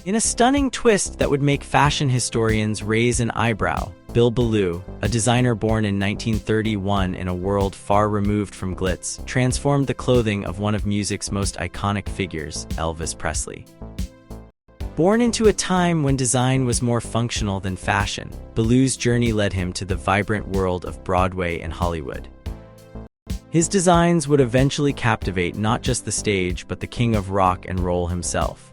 In a stunning twist that would make fashion historians raise an eyebrow, Belew, a designer born in 1931 in a world far removed from glitz, transformed the clothing of one of music's most iconic figures, Elvis Presley. Born into a time when design was more functional than fashion, Belew's journey led him to the vibrant world of Broadway and Hollywood. His designs would eventually captivate not just the stage but the king of rock and roll himself.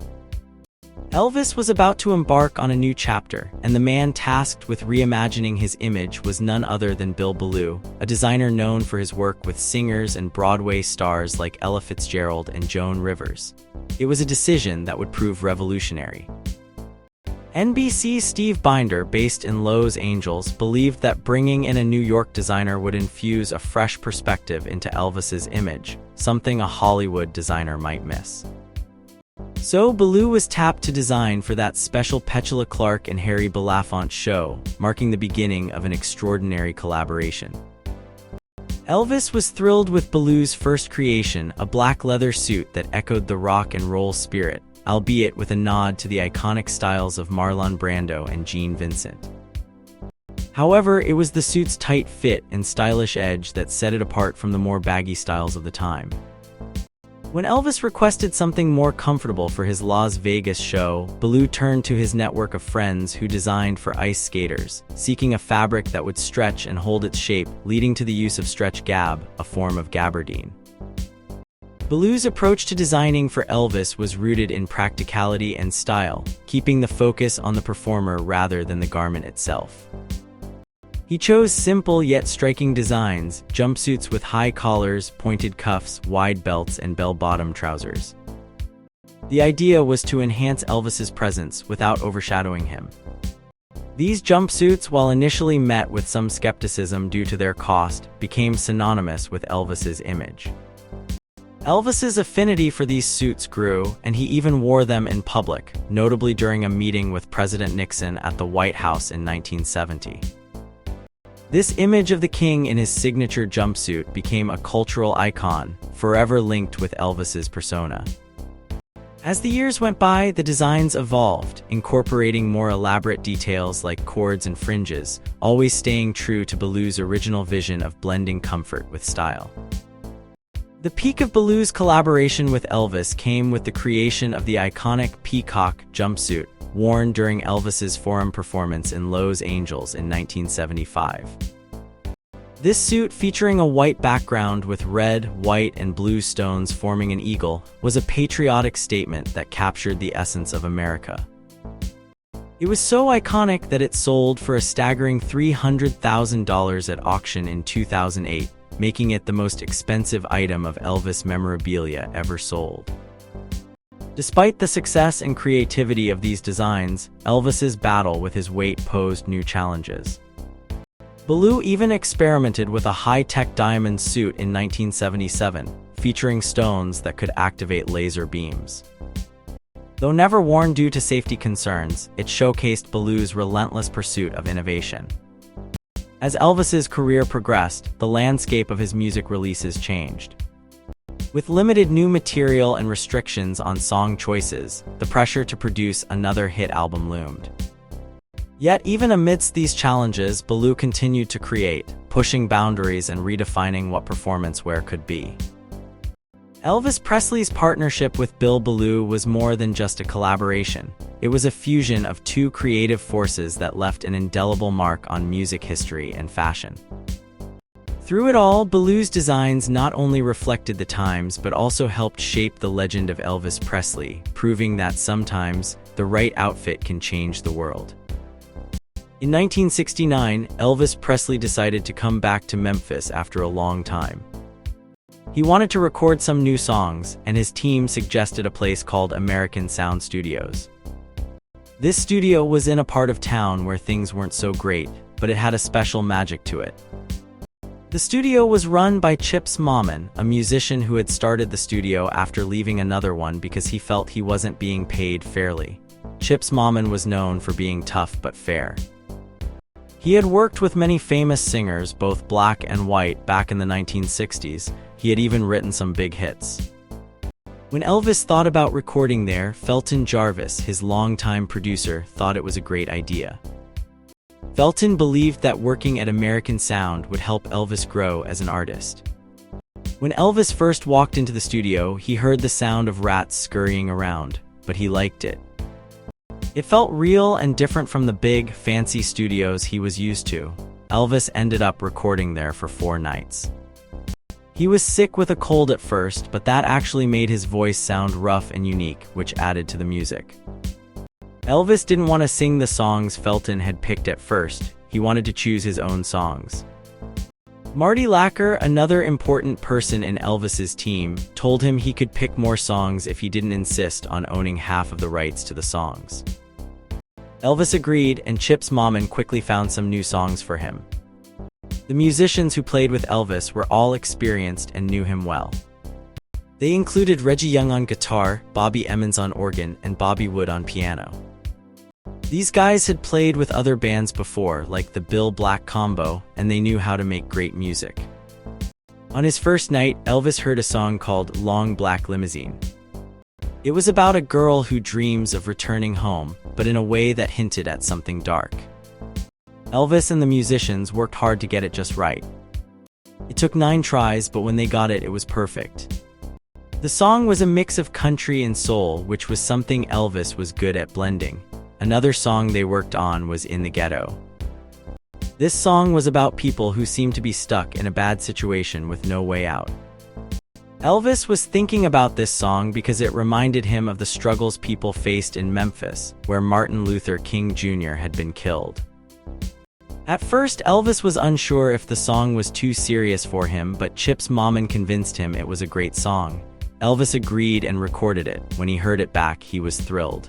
Elvis was about to embark on a new chapter, and the man tasked with reimagining his image was none other than Belew, a designer known for his work with singers and Broadway stars like Ella Fitzgerald and Joan Rivers. It was a decision that would prove revolutionary. NBC's Steve Binder, based in Los Angeles, believed that bringing in a New York designer would infuse a fresh perspective into Elvis's image, something a Hollywood designer might miss. So Belew was tapped to design for that special Petula Clark and Harry Belafonte show, marking the beginning of an extraordinary collaboration. Elvis was thrilled with Belew's first creation, a black leather suit that echoed the rock and roll spirit, albeit with a nod to the iconic styles of Marlon Brando and Gene Vincent. However, it was the suit's tight fit and stylish edge that set it apart from the more baggy styles of the time. When Elvis requested something more comfortable for his Las Vegas show, Belew turned to his network of friends who designed for ice skaters, seeking a fabric that would stretch and hold its shape, leading to the use of stretch gab, a form of gabardine. Belew's approach to designing for Elvis was rooted in practicality and style, keeping the focus on the performer rather than the garment itself. He chose simple yet striking designs, jumpsuits with high collars, pointed cuffs, wide belts, and bell-bottom trousers. The idea was to enhance Elvis's presence without overshadowing him. These jumpsuits, while initially met with some skepticism due to their cost, became synonymous with Elvis's image. Elvis's affinity for these suits grew, and he even wore them in public, notably during a meeting with President Nixon at the White House in 1970. This image of the king in his signature jumpsuit became a cultural icon, forever linked with Elvis's persona. As the years went by, the designs evolved, incorporating more elaborate details like cords and fringes, always staying true to Belew's original vision of blending comfort with style. The peak of Belew's collaboration with Elvis came with the creation of the iconic Peacock jumpsuit, worn during Elvis's Forum performance in Los Angeles in 1975. This suit, featuring a white background with red, white, and blue stones forming an eagle, was a patriotic statement that captured the essence of America. It was so iconic that it sold for a staggering $300,000 at auction in 2008, making it the most expensive item of Elvis memorabilia ever sold. Despite the success and creativity of these designs, Elvis's battle with his weight posed new challenges. Belew even experimented with a high-tech diamond suit in 1977, featuring stones that could activate laser beams. Though never worn due to safety concerns, it showcased Belew's relentless pursuit of innovation. As Elvis's career progressed, the landscape of his music releases changed. With limited new material and restrictions on song choices, the pressure to produce another hit album loomed. Yet even amidst these challenges, Belew continued to create, pushing boundaries and redefining what performance wear could be. Elvis Presley's partnership with Belew was more than just a collaboration. It was a fusion of two creative forces that left an indelible mark on music history and fashion. Through it all, Belew's designs not only reflected the times but also helped shape the legend of Elvis Presley, proving that sometimes the right outfit can change the world. In 1969, Elvis Presley decided to come back to Memphis after a long time. He wanted to record some new songs, and his team suggested a place called American Sound Studios. This studio was in a part of town where things weren't so great, but it had a special magic to it. The studio was run by Chips Moman, a musician who had started the studio after leaving another one because he felt he wasn't being paid fairly. Chips Moman was known for being tough but fair. He had worked with many famous singers, both black and white, back in the 1960s. He had even written some big hits. When Elvis thought about recording there, Felton Jarvis, his longtime producer, thought it was a great idea. Felton believed that working at American Sound would help Elvis grow as an artist. When Elvis first walked into the studio, he heard the sound of rats scurrying around, but he liked it. It felt real and different from the big, fancy studios he was used to. Elvis ended up recording there for 4 nights. He was sick with a cold at first, but that actually made his voice sound rough and unique, which added to the music. Elvis didn't want to sing the songs Felton had picked at first. He wanted to choose his own songs. Marty Lacker, another important person in Elvis's team, told him he could pick more songs if he didn't insist on owning half of the rights to the songs. Elvis agreed, and Chips Moman quickly found some new songs for him. The musicians who played with Elvis were all experienced and knew him well. They included Reggie Young on guitar, Bobby Emmons on organ, and Bobby Wood on piano. These guys had played with other bands before, like the Bill Black Combo, and they knew how to make great music. On his first night, Elvis heard a song called Long Black Limousine. It was about a girl who dreams of returning home, but in a way that hinted at something dark. Elvis and the musicians worked hard to get it just right. It took 9 tries, but when they got it, it was perfect. The song was a mix of country and soul, which was something Elvis was good at blending. Another song they worked on was In the Ghetto. This song was about people who seemed to be stuck in a bad situation with no way out. Elvis was thinking about this song because it reminded him of the struggles people faced in Memphis, where Martin Luther King Jr. had been killed. At first, Elvis was unsure if the song was too serious for him, but Chips Moman convinced him it was a great song. Elvis agreed and recorded it. When he heard it back, he was thrilled.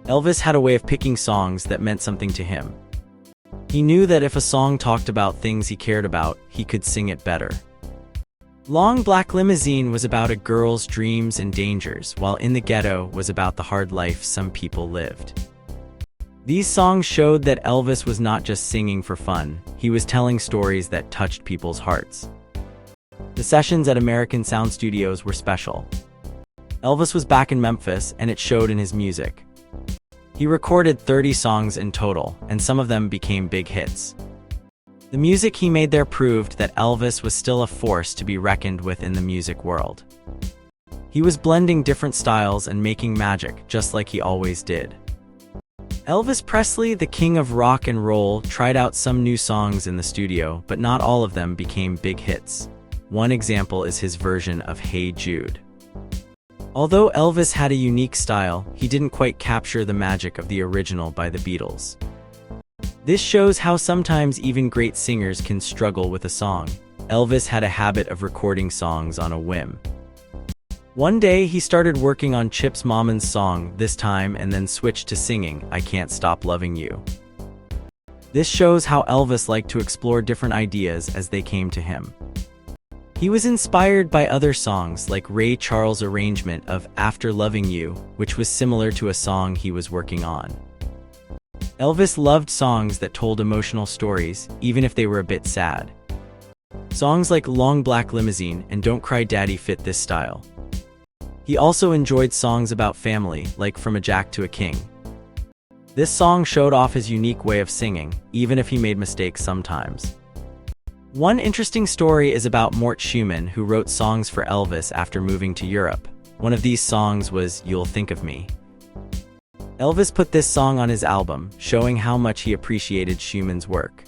Elvis had a way of picking songs that meant something to him. He knew that if a song talked about things he cared about, he could sing it better. Long Black Limousine was about a girl's dreams and dangers, while In the Ghetto was about the hard life some people lived. These songs showed that Elvis was not just singing for fun, he was telling stories that touched people's hearts. The sessions at American Sound Studios were special. Elvis was back in Memphis, and it showed in his music. He recorded 30 songs in total, and some of them became big hits. The music he made there proved that Elvis was still a force to be reckoned with in the music world. He was blending different styles and making magic, just like he always did. Elvis Presley, the king of rock and roll, tried out some new songs in the studio, but not all of them became big hits. One example is his version of Hey Jude. Although Elvis had a unique style, he didn't quite capture the magic of the original by the Beatles. This shows how sometimes even great singers can struggle with a song. Elvis had a habit of recording songs on a whim. One day, he started working on Chips Moman's song this time and then switched to singing I Can't Stop Loving You. This shows how Elvis liked to explore different ideas as they came to him. He was inspired by other songs like Ray Charles' arrangement of After Loving You, which was similar to a song he was working on. Elvis loved songs that told emotional stories, even if they were a bit sad. Songs like Long Black Limousine and Don't Cry Daddy fit this style. He also enjoyed songs about family, like From a Jack to a King. This song showed off his unique way of singing, even if he made mistakes sometimes. One interesting story is about Mort Schumann, who wrote songs for Elvis after moving to Europe. One of these songs was You'll Think of Me. Elvis put this song on his album, showing how much he appreciated Schumann's work.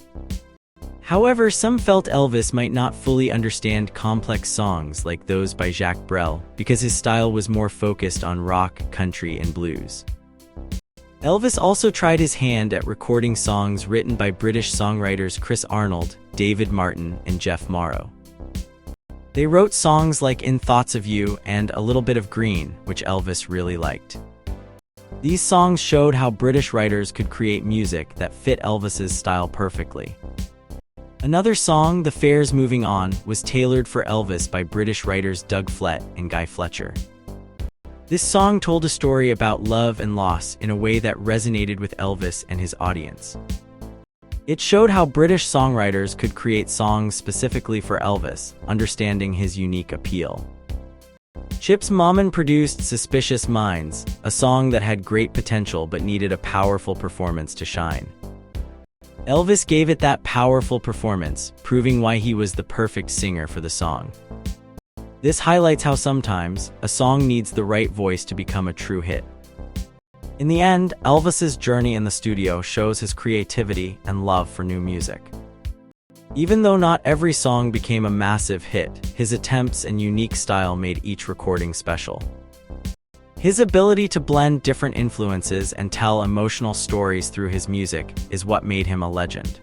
However, some felt Elvis might not fully understand complex songs like those by Jacques Brel, because his style was more focused on rock, country, and blues. Elvis also tried his hand at recording songs written by British songwriters Chris Arnold, David Martin, and Jeff Morrow. They wrote songs like In Thoughts of You and A Little Bit of Green, which Elvis really liked. These songs showed how British writers could create music that fit Elvis's style perfectly. Another song, The Fair's Moving On, was tailored for Elvis by British writers Doug Flett and Guy Fletcher. This song told a story about love and loss in a way that resonated with Elvis and his audience. It showed how British songwriters could create songs specifically for Elvis, understanding his unique appeal. Chip's Mommin produced Suspicious Minds, a song that had great potential but needed a powerful performance to shine. Elvis gave it that powerful performance, proving why he was the perfect singer for the song. This highlights how sometimes a song needs the right voice to become a true hit. In the end, Elvis's journey in the studio shows his creativity and love for new music. Even though not every song became a massive hit, his attempts and unique style made each recording special. His ability to blend different influences and tell emotional stories through his music is what made him a legend.